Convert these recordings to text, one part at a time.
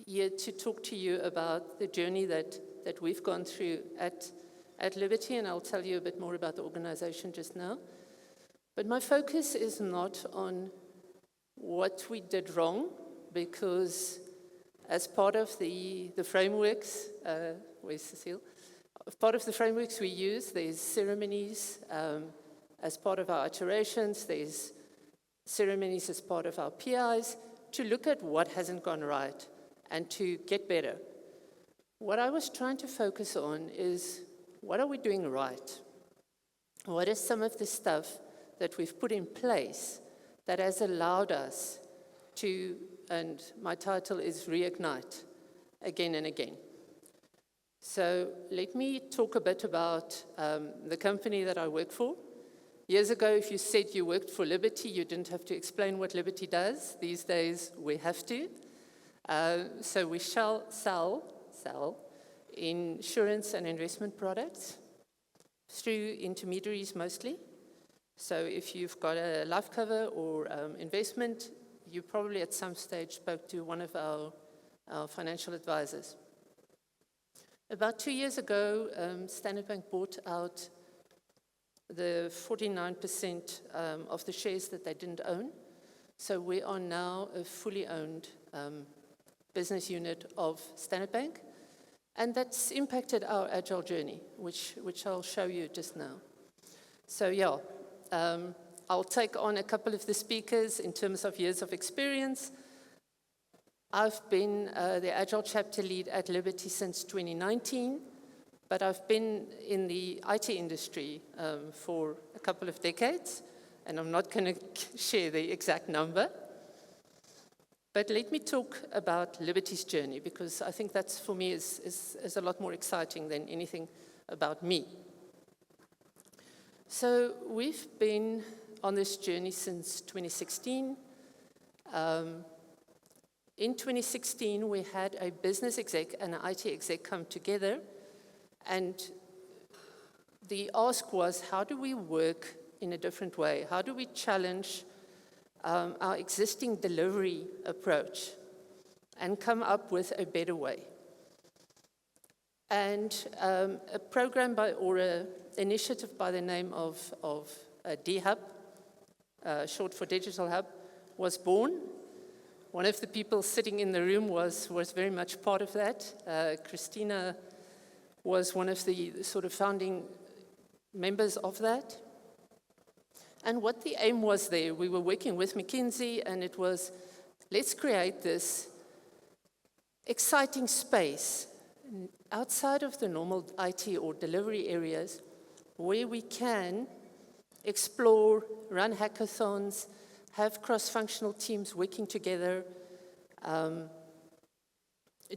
here to talk to you about the journey that we've gone through at Liberty, and I'll tell you a bit more about the organization just now. But my focus is not on what we did wrong, because as part of the frameworks, where's Cecile? As part of the frameworks we use, there's ceremonies as part of our iterations, there's ceremonies as part of our PIs, to look at what hasn't gone right and to get better. What I was trying to focus on is, what are we doing right? What is some of the stuff that we've put in place that has allowed us to, and my title is Reignite, again and again. So let me talk a bit about the company that I work for. Years ago, if you said you worked for Liberty, you didn't have to explain what Liberty does. These days, we have to. So we shall sell insurance and investment products through intermediaries mostly. So if you've got a life cover or investment, you probably at some stage spoke to one of our financial advisors. About 2 years ago, Standard Bank bought out the 49% of the shares that they didn't own. So we are now a fully owned business unit of Standard Bank. And that's impacted our agile journey, which I'll show you just now. So yeah, I'll take on a couple of the speakers in terms of years of experience. I've been the agile chapter lead at Liberty since 2019, but I've been in the IT industry for a couple of decades, and I'm not going to share the exact number. But let me talk about Liberty's journey, because I think that's, for me, is a lot more exciting than anything about me. So we've been on this journey since 2016. In 2016, we had a business exec and an IT exec come together, and the ask was, how do we work in a different way? How do we challenge our existing delivery approach and come up with a better way? And a program or an initiative by the name of D-Hub, short for Digital Hub, was born. One of the people sitting in the room was very much part of that. Christina was one of the sort of founding members of that. And what the aim was there, we were working with McKinsey, and it was, let's create this exciting space outside of the normal IT or delivery areas where we can explore, run hackathons, have cross-functional teams working together,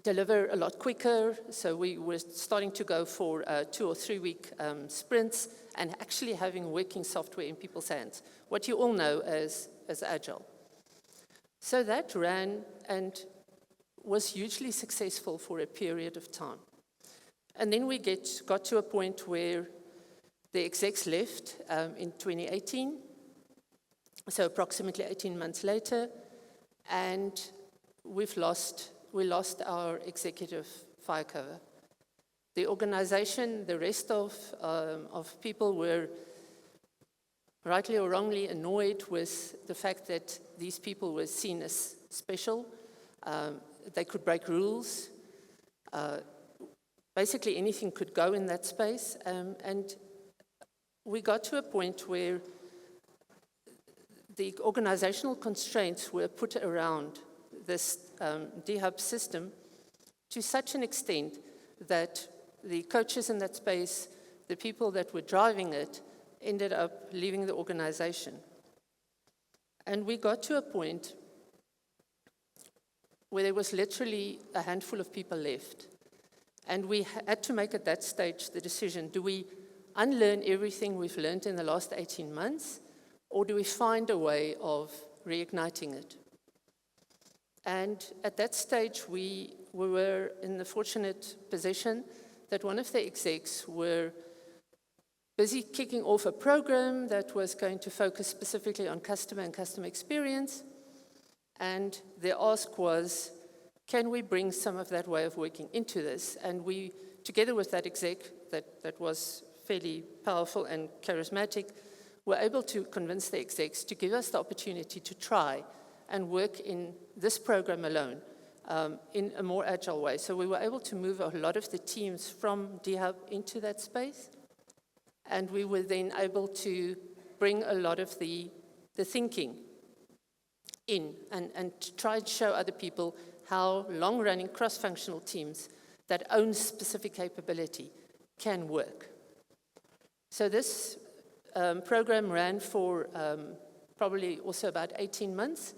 deliver a lot quicker. So we were starting to go for 2 or 3 week sprints and actually having working software in people's hands, what you all know as Agile. So that ran and was hugely successful for a period of time. And then we got to a point where the execs left in 2018, so approximately 18 months later, and we lost our executive fire cover. The organization, the rest of people were rightly or wrongly annoyed with the fact that these people were seen as special. They could break rules. Basically anything could go in that space. And we got to a point where the organizational constraints were put around this D-Hub system to such an extent that the coaches in that space, the people that were driving it, ended up leaving the organization. And we got to a point where there was literally a handful of people left. And we had to make at that stage the decision, do we unlearn everything we've learned in the last 18 months, or do we find a way of reigniting it? And at that stage, we were in the fortunate position that one of the execs were busy kicking off a program that was going to focus specifically on customer and customer experience. And the ask was, can we bring some of that way of working into this? And we, together with that exec that was fairly powerful and charismatic, were able to convince the execs to give us the opportunity to try and work in this program alone in a more agile way. So we were able to move a lot of the teams from D-Hub into that space, and we were then able to bring a lot of the thinking in and try and show other people how long-running cross-functional teams that own specific capability can work. So this program ran for probably also about 18 months.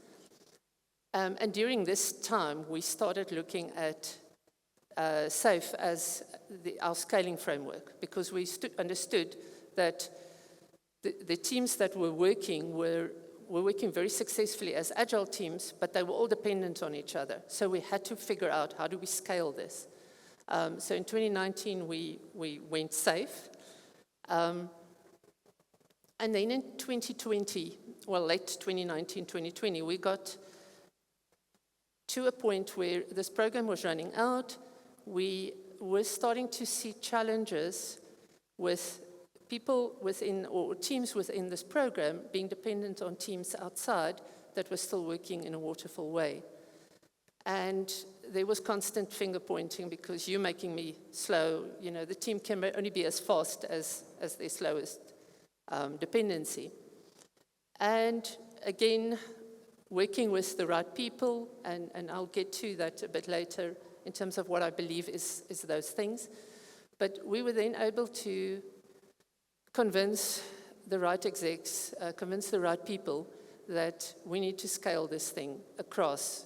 And during this time, we started looking at SAFE as our scaling framework, because we understood that the teams that were working were working very successfully as agile teams, but they were all dependent on each other. So we had to figure out, how do we scale this? So in 2019, we went SAFE. And then in 2020, well, late 2019, 2020, we got to a point where this program was running out. We were starting to see challenges with people within, or teams within this program, being dependent on teams outside that were still working in a waterfall way. And there was constant finger pointing, because you're making me slow. You know, the team can only be as fast as their slowest dependency. And again, working with the right people, and I'll get to that a bit later in terms of what I believe is those things. But we were then able to convince the right execs, convince the right people that we need to scale this thing across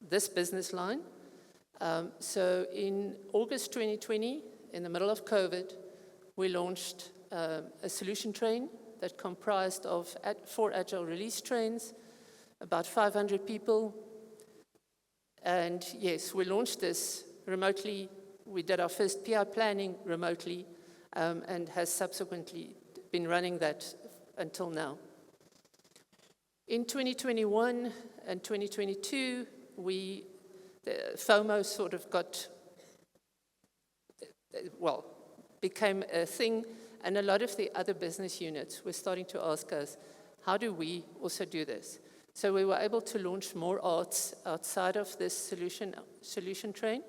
this business line. So in August 2020, in the middle of COVID, we launched a solution train that comprised of 4 agile release trains, about 500 people. And yes, we launched this remotely. We did our first PI planning remotely, and has subsequently been running that until now. In 2021 and 2022, the FOMO sort of became a thing, and a lot of the other business units were starting to ask us, how do we also do this? So we were able to launch more arts outside of this solution train,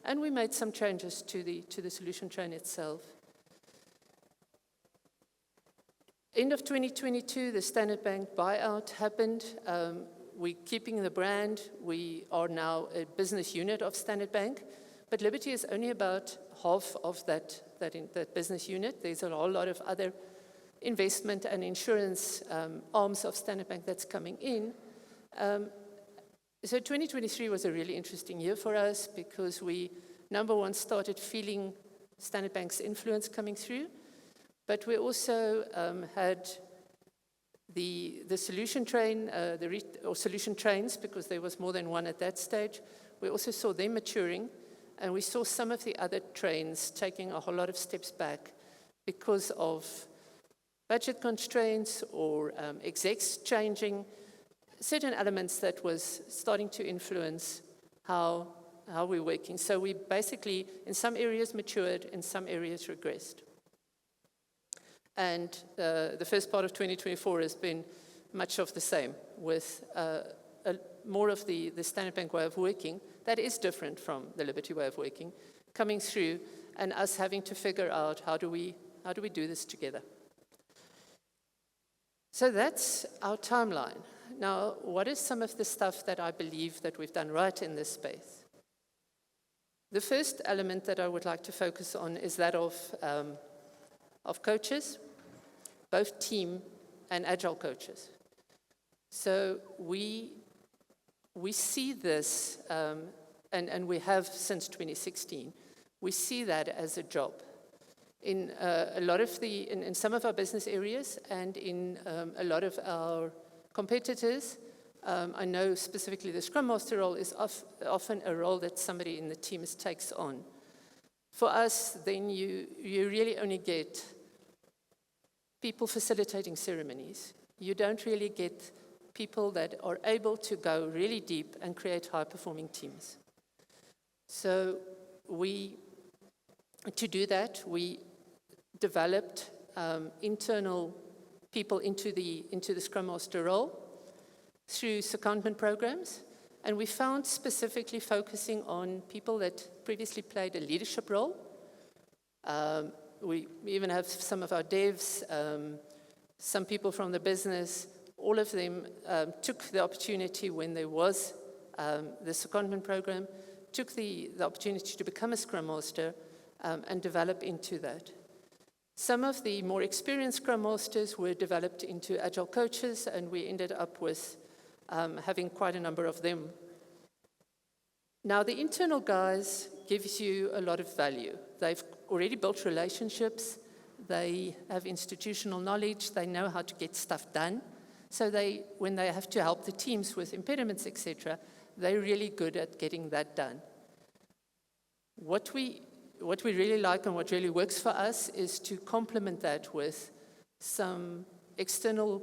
and we made some changes to the solution train itself. End of 2022, the Standard Bank buyout happened. We're keeping the brand. We are now a business unit of Standard Bank, but Liberty is only about half of that business unit. There's a whole lot of other investment and insurance arms of Standard Bank that's coming in. So 2023 was a really interesting year for us, because we, number one, started feeling Standard Bank's influence coming through, but we also had the solution train, or solution trains, because there was more than one at that stage. We also saw them maturing, and we saw some of the other trains taking a whole lot of steps back because of budget constraints or execs changing, certain elements that was starting to influence how we're working. So we basically, in some areas matured, in some areas regressed. And the first part of 2024 has been much of the same, with more of the Standard Bank way of working that is different from the Liberty way of working coming through, and us having to figure out how do we do this together. So that's our timeline. Now, what is some of the stuff that I believe that we've done right in this space? The first element that I would like to focus on is that of coaches, both team and agile coaches. So we see this, and we have since 2016, we see that as a job. In a lot of in some of our business areas, and in a lot of our competitors, I know specifically the Scrum Master role is often a role that somebody in the teams takes on. For us, then you really only get people facilitating ceremonies. You don't really get people that are able to go really deep and create high-performing teams. So to do that, we developed internal people into the Scrum Master role through secondment programs, and we found specifically focusing on people that previously played a leadership role. We even have some of our devs, some people from the business. All of them took the opportunity when there was the secondment program, took the opportunity to become a Scrum Master and develop into that. Some of the more experienced Scrum Masters were developed into Agile coaches, and we ended up with having quite a number of them. Now, the internal guys gives you a lot of value. They've already built relationships. They have institutional knowledge. They know how to get stuff done. So when they have to help the teams with impediments, etc., they're really good at getting that done. What we really like and what really works for us is to complement that with some external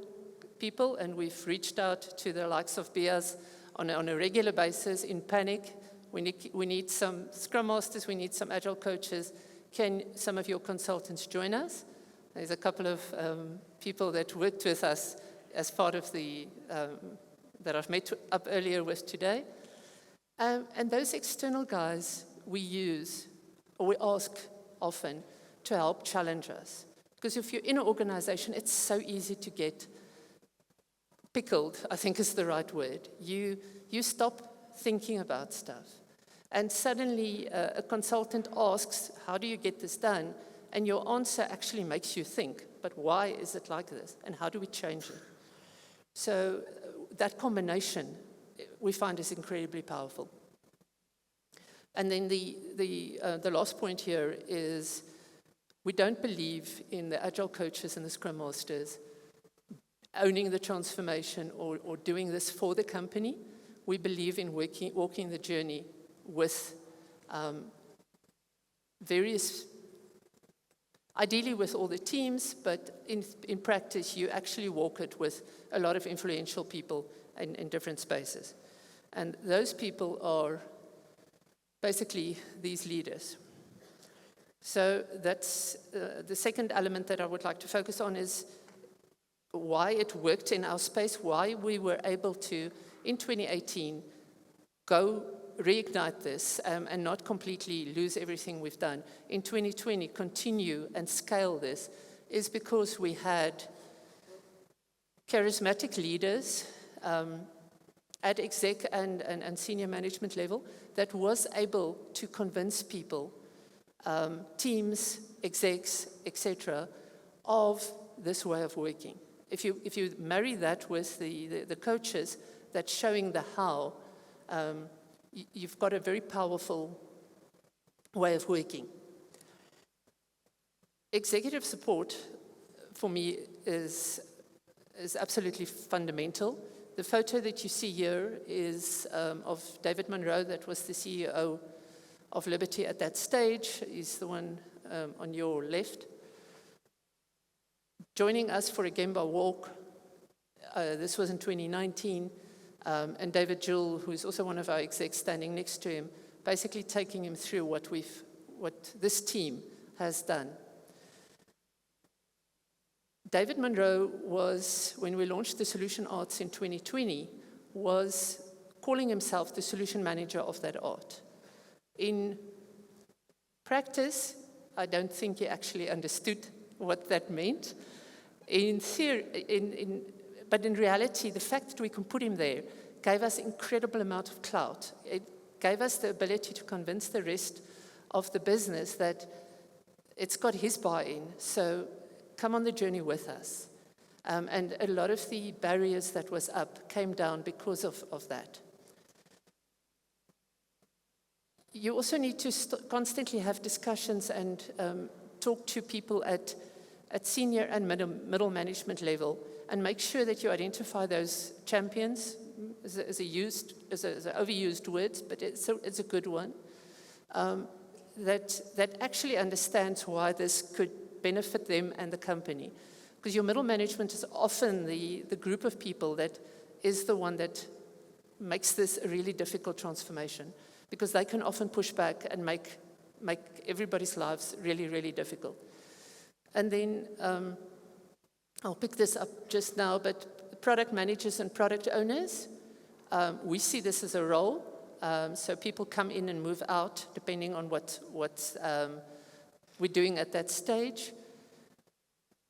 people, and we've reached out to the likes of Bias on a regular basis in panic. We need some Scrum Masters, we need some Agile coaches. Can some of your consultants join us? There's a couple of people that worked with us as part of that I've met up earlier with today. And those external guys we use, or we ask often, to help challenge us. Because if you're in an organization, it's so easy to get pickled, I think is the right word. You stop thinking about stuff. And suddenly a consultant asks, how do you get this done? And your answer actually makes you think, but why is it like this? And how do we change it? So that combination we find is incredibly powerful. And then the last point here is we don't believe in the Agile coaches and the Scrum Masters owning the transformation or doing this for the company. We believe in walking the journey with ideally with all the teams, but in practice, you actually walk it with a lot of influential people in different spaces. And those people are basically these leaders. So that's the second element that I would like to focus on is why it worked in our space, why we were able to, in 2018, go reignite this and not completely lose everything we've done. In 2020, continue and scale this is because we had charismatic leaders at exec and senior management level that was able to convince people, teams, execs, etc., of this way of working. If you marry that with the coaches that's showing the how, you've got a very powerful way of working. Executive support, for me, is absolutely fundamental. The photo that you see here is of David Munro, that was the CEO of Liberty at that stage. He's the one on your left. Joining us for a Gemba walk, this was in 2019, and David Jewell, who's also one of our execs standing next to him, basically taking him through what this team has done. David Munro was, when we launched the Solution Arts in 2020, was calling himself the solution manager of that art. In practice, I don't think he actually understood what that meant. In theory, but in reality, the fact that we can put him there gave us incredible amount of clout. It gave us the ability to convince the rest of the business that it's got his buy-in, so come on the journey with us. And a lot of the barriers that was up came down because of that. You also need to constantly have discussions and talk to people at senior and middle management level and make sure that you identify those champions, is an overused word, but it's a good one, that actually understands why this could benefit them and the company. Because your middle management is often the group of people that is the one that makes this a really difficult transformation, because they can often push back and make everybody's lives really, really difficult. And then I'll pick this up just now, but product managers and product owners, we see this as a role. So people come in and move out depending on what we're doing at that stage.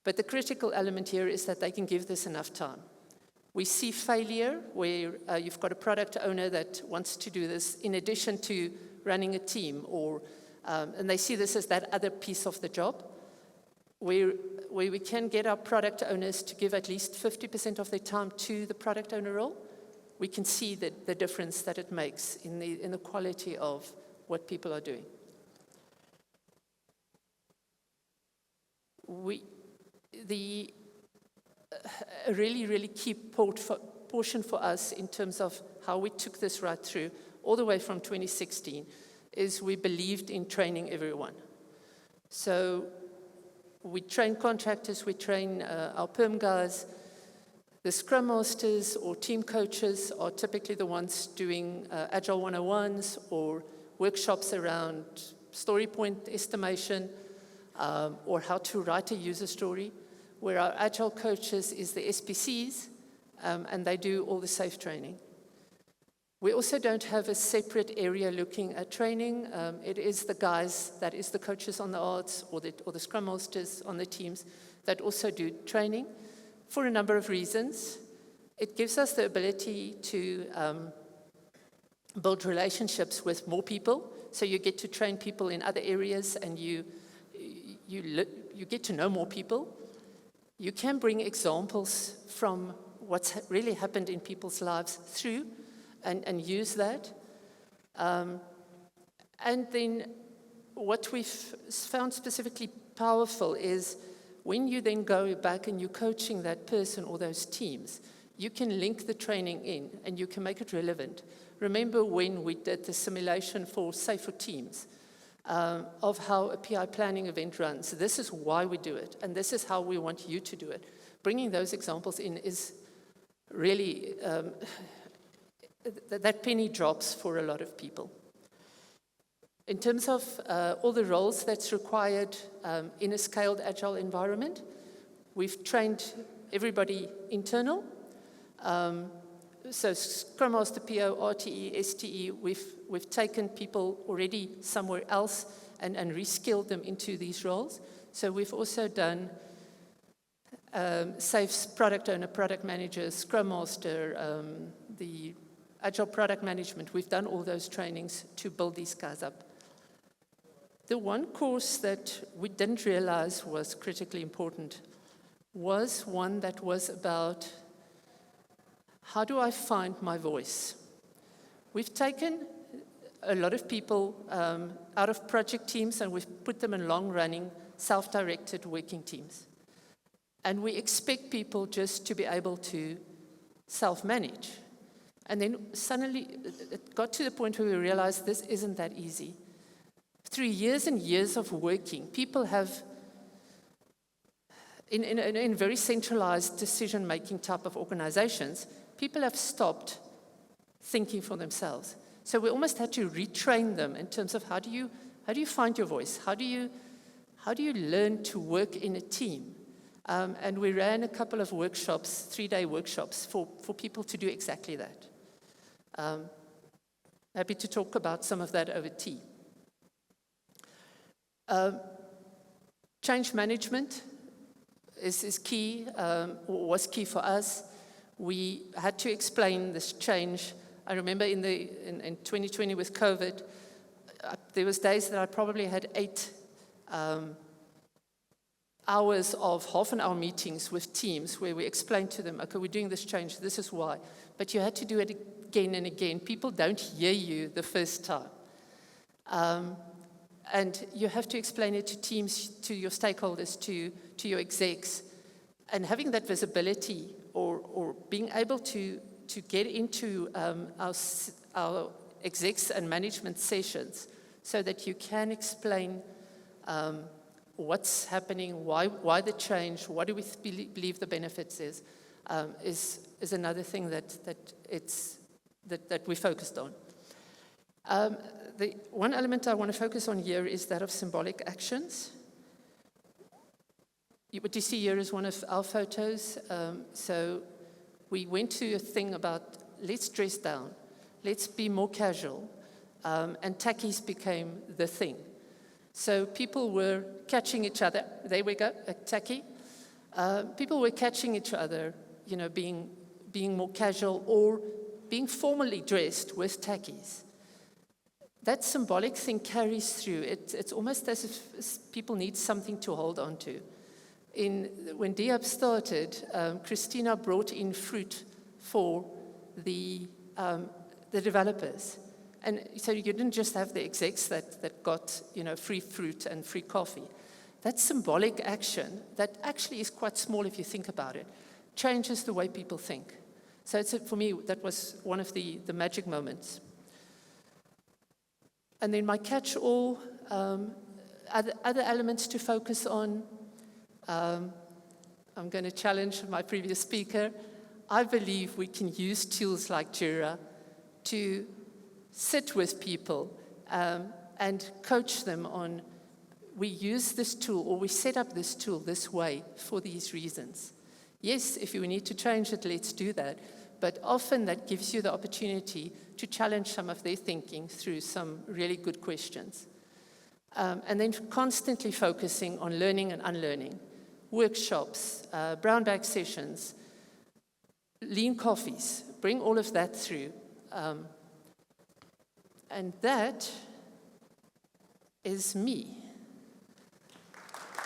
But the critical element here is that they can give this enough time. We see failure where you've got a product owner that wants to do this in addition to running a team, and they see this as that other piece of the job, where we can get our product owners to give at least 50% of their time to the product owner role. We can see the difference that it makes in the quality of what people are doing. A really, really key portion for us in terms of how we took this right through, all the way from 2016, is we believed in training everyone. So we train contractors, we train our perm guys. The Scrum Masters or team coaches are typically the ones doing Agile 101s or workshops around story point estimation or how to write a user story, where our Agile coaches is the SPCs, and they do all the SAFe training. We also don't have a separate area looking at training. It is the guys, that is the coaches on the arts or the Scrum Masters on the teams that also do training for a number of reasons. It gives us the ability to build relationships with more people. So you get to train people in other areas, and you get to know more people. You can bring examples from what's really happened in people's lives through and use that. And then what we've found specifically powerful is when you then go back and you're coaching that person or those teams, you can link the training in and you can make it relevant. Remember when we did the simulation for SAFe teams of how a PI planning event runs. This is why we do it, and this is how we want you to do it. Bringing those examples in is really, that penny drops for a lot of people. In terms of all the roles that's required in a scaled Agile environment, we've trained everybody internal. So Scrum Master, PO, RTE, STE, we've taken people already somewhere else and reskilled them into these roles. So we've also done SAFe's product owner, product manager, Scrum Master, the Agile product management. We've done all those trainings to build these guys up. The one course that we didn't realize was critically important was one that was about how do I find my voice? We've taken a lot of people out of project teams and we've put them in long-running, self-directed working teams. And we expect people just to be able to self-manage. And then suddenly it got to the point where we realized this isn't that easy. Through years and years of working, people have, in very centralized decision-making type of organizations, people have stopped thinking for themselves. So we almost had to retrain them in terms of how do you find your voice? How do you learn to work in a team? And we ran a couple of workshops, 3-day workshops, for people to do exactly that. Happy to talk about some of that over tea. Change management is key, was key for us. We had to explain this change. I remember in 2020 with COVID, there was days that I probably had 8 hours of half-an-hour meetings with teams where we explained to them, okay, we're doing this change, this is why. But you had to do it again and again. People don't hear you the first time. And you have to explain it to teams, to your stakeholders, to your execs. And having that visibility or being able to get into our execs and management sessions so that you can explain what's happening, why the change, what do we believe the benefits is. is another thing that we focused on. The one element I want to focus on here is that of symbolic actions. What you see here is one of our photos. So we went to a thing about let's dress down, let's be more casual, and tackies became the thing. So people were catching each other. There we go, a tacky. People were catching each other, you know, being more casual or being formally dressed with tackies. That symbolic thing carries through. It's almost as if people need something to hold on to. When DHub started, Christina brought in fruit for the developers. And so you didn't just have the execs that got, you know, free fruit and free coffee. That symbolic action, that actually is quite small if you think about it, changes the way people think. So for me, that was one of the magic moments. And then my catch-all, other elements to focus on. I'm going to challenge my previous speaker. I believe we can use tools like Jira to sit with people and coach them on, we use this tool or we set up this tool this way for these reasons. Yes, if you need to change it, let's do that. But often that gives you the opportunity to challenge some of their thinking through some really good questions. And then constantly focusing on learning and unlearning. Workshops, brown bag sessions, lean coffees, bring all of that through. And that is me.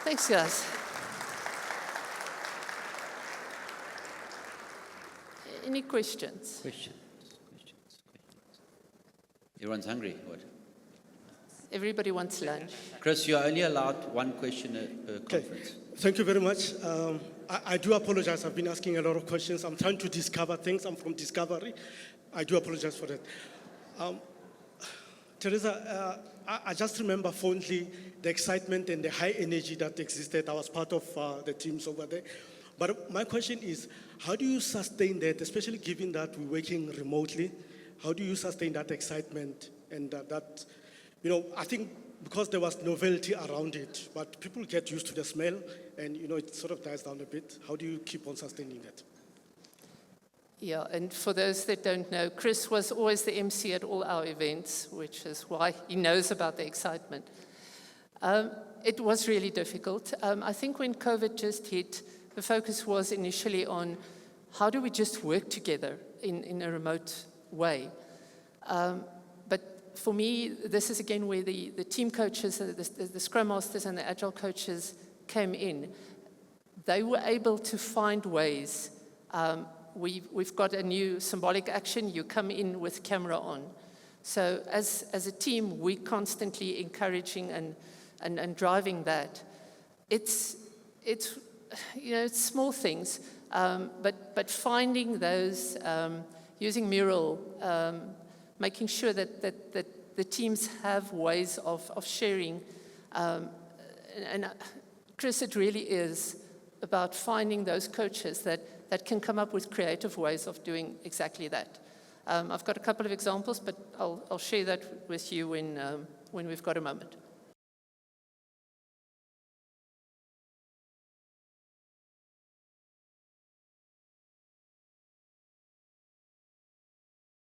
Thanks, guys. Any questions? Questions. Everyone's hungry, what? Everybody wants lunch. Chris, you are only allowed one question per conference. Okay. Thank you very much. I do apologize. I've been asking a lot of questions. I'm trying to discover things. I'm from Discovery. I do apologize for that. Teresa, I just remember fondly the excitement and the high energy that existed. I was part of the teams over there. But my question is, how do you sustain that, especially given that we're working remotely? How do you sustain that excitement and that, you know, I think because there was novelty around it, but people get used to the smell and, you know, it sort of dies down a bit. How do you keep on sustaining that? Yeah, and for those that don't know, Chris was always the MC at all our events, which is why he knows about the excitement. It was really difficult. I think when COVID just hit, the focus was initially on how do we just work together in a remote way. But for me, this is again where the team coaches, the Scrum Masters and the Agile coaches came in. They were able to find ways. We've got a new symbolic action. You come in with camera on. So as a team, we're constantly encouraging and driving that. It's you know, it's small things, but finding those, using Mural, making sure that the teams have ways of sharing. And Chris, it really is about finding those coaches that can come up with creative ways of doing exactly that. I've got a couple of examples, but I'll share that with you when we've got a moment.